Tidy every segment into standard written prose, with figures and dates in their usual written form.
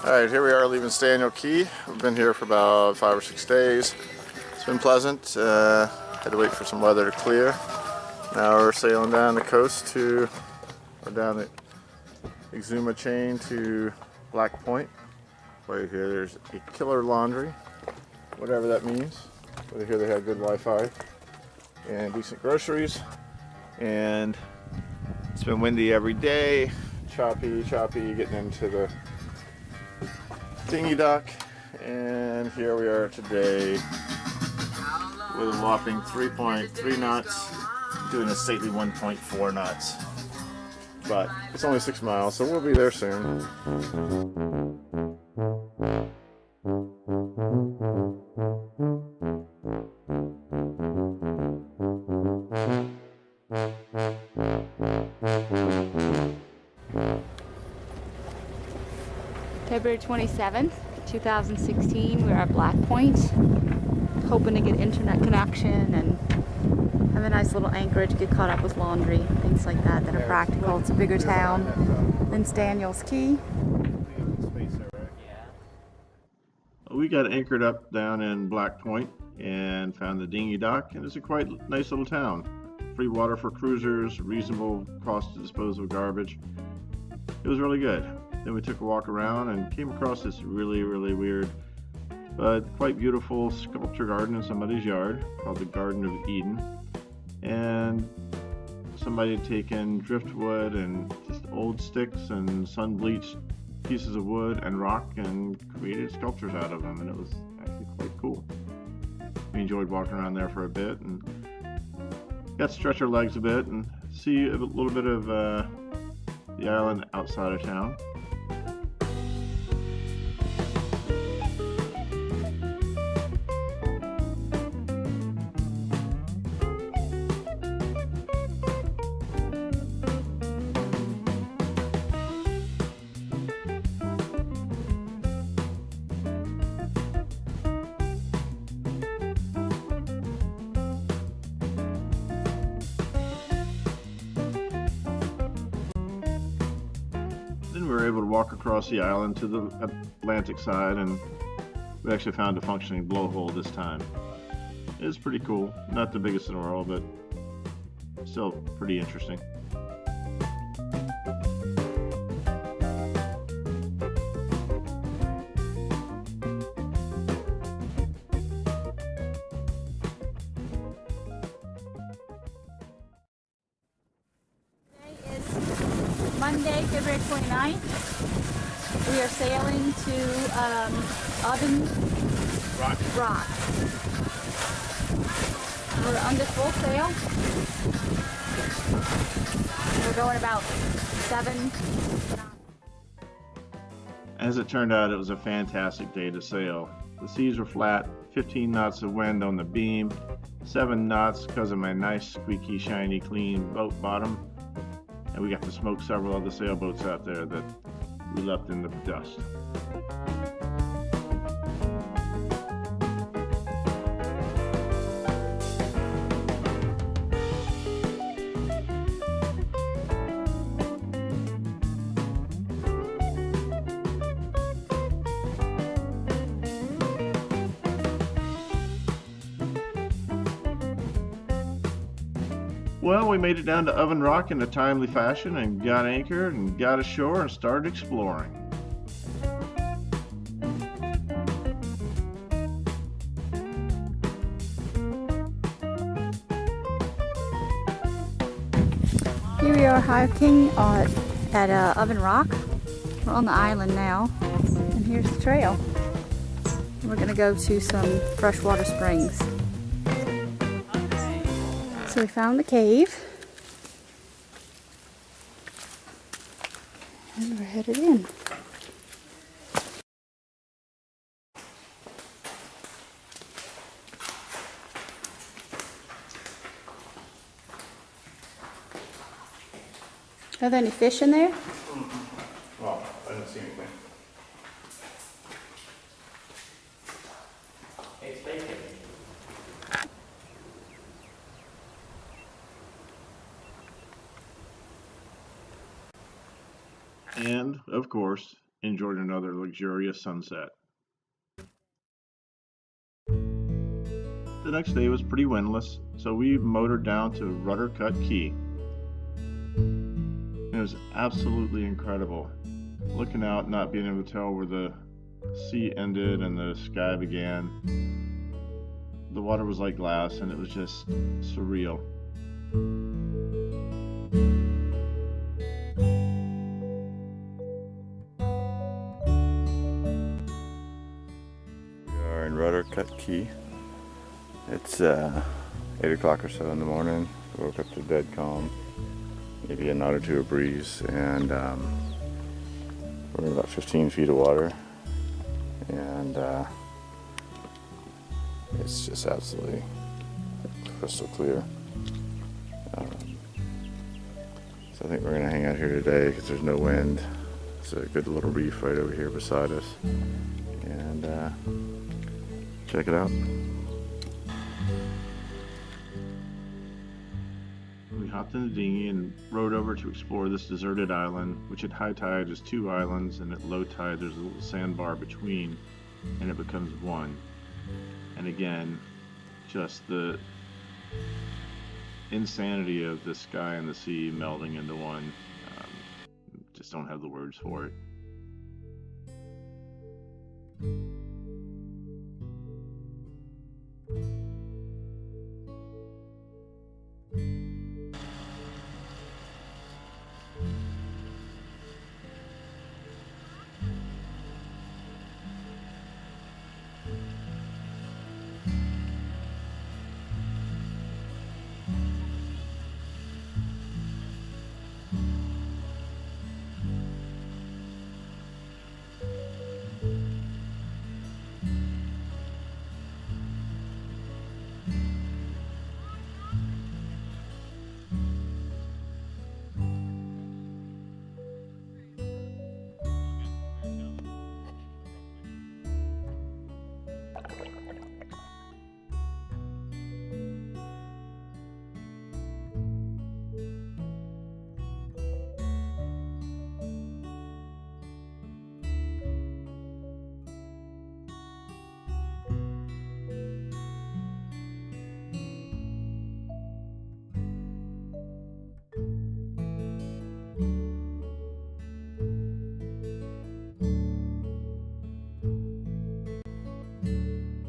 Alright, here we are leaving Beneteau Key. We've been here for about 5 or 6 days. It's been pleasant. Had to wait for some weather to clear. Now we're sailing down the coast or down the Exuma chain to Black Point. Right here there's a killer laundry, whatever that means. Over here they have good Wi-Fi and decent groceries. And it's been windy every day. Choppy getting into the dinghy dock, and here we are today with a whopping 3.3 knots, doing a stately 1.4 knots. But it's only 6 miles, so we'll be there soon. February 27th, 2016, we're at Black Point, hoping to get internet connection and have a nice little anchorage, get caught up with laundry, things like that that are practical. It's a bigger town than Daniels Key. We got anchored up down in Black Point and found the dinghy dock, and it's a quite nice little town. Free water for cruisers, reasonable cost to dispose of garbage. It was really good. Then we took a walk around and came across this really weird but quite beautiful sculpture garden in somebody's yard called the Garden of Eden. And somebody had taken driftwood and just old sticks and sun-bleached pieces of wood and rock and created sculptures out of them, and it was actually quite cool. We enjoyed walking around there for a bit and got to stretch our legs a bit and see a little bit of the island outside of town. We were able to walk across the island to the Atlantic side, and we actually found a functioning blowhole this time. It was pretty cool. Not the biggest in the world, but still pretty interesting. Monday, February 29th. We are sailing to Oven Rock. We're under full sail. We're going about 7 knots. As it turned out, it was a fantastic day to sail. The seas were flat, 15 knots of wind on the beam, 7 knots because of my nice, squeaky, shiny, clean boat bottom. And we got to smoke several other sailboats out there that we left in the dust. Well, we made it down to Oven Rock in a timely fashion and got anchored and got ashore and started exploring. Here we are hiking at Oven Rock. We're on the island now, and here's the trail. We're going to go to some freshwater springs. So we found the cave, and we're headed in. Are there any fish in there? Well, I didn't see anything. It's bacon. And, of course, enjoyed another luxurious sunset. The next day was pretty windless, so we motored down to Rudder Cut Key. It was absolutely incredible. Looking out, not being able to tell where the sea ended and the sky began. The water was like glass and it was just surreal. We are in Rudder Cut Key. It's 8 o'clock or so in the morning. We woke up to dead calm, maybe a knot or two of breeze, and we're in about 15 feet of water, and it's just absolutely crystal clear. So I think we're gonna hang out here today because there's no wind. It's a good little reef right over here beside us, and check it out. We hopped in the dinghy and rowed over to explore this deserted island, which at high tide is two islands, and at low tide there's a little sandbar between, and it becomes one. And again, just the insanity of the sky and the sea melding into one. Just don't have the words for it.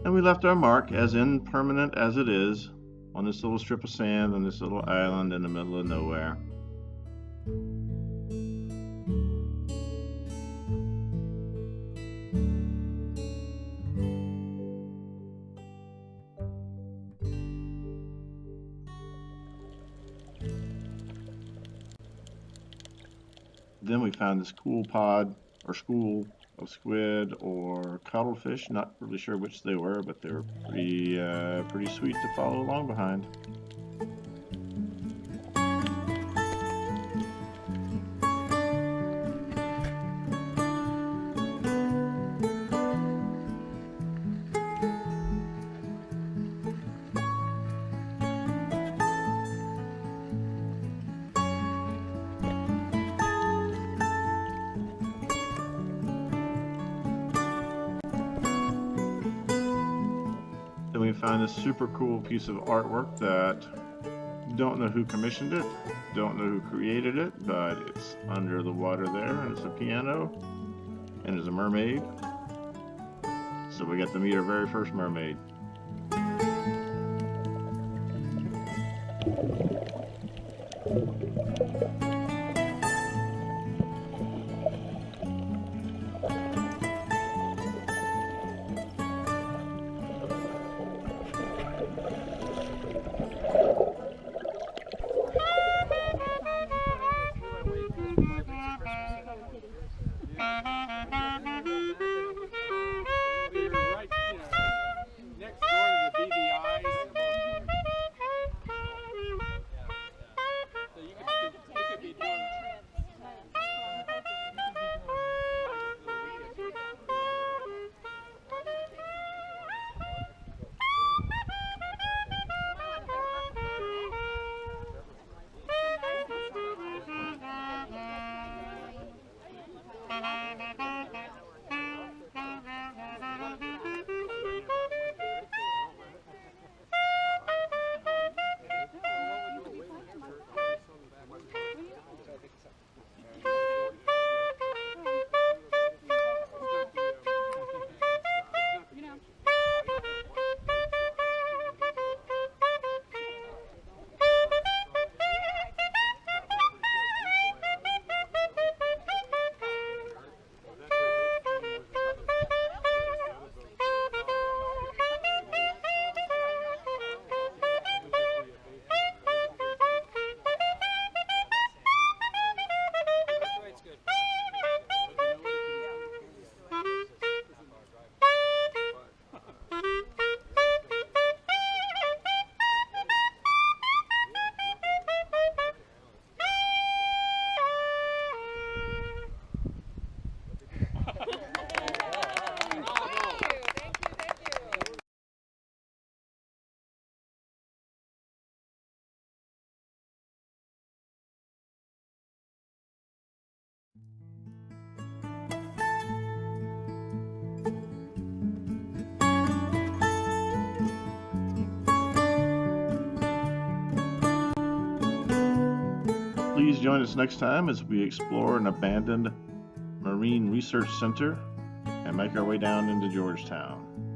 And we left our mark, as impermanent as it is, on this little strip of sand on this little island in the middle of nowhere. Then we found this cool pod or school of squid or cuttlefish. Not really sure which they were, but they were pretty sweet to follow along behind. Then we found this super cool piece of artwork that don't know who commissioned it, don't know who created it, but it's under the water there, and it's a piano, and there's a mermaid. So we got to meet our very first mermaid. join us next time as we explore an abandoned marine research center and make our way down into Georgetown.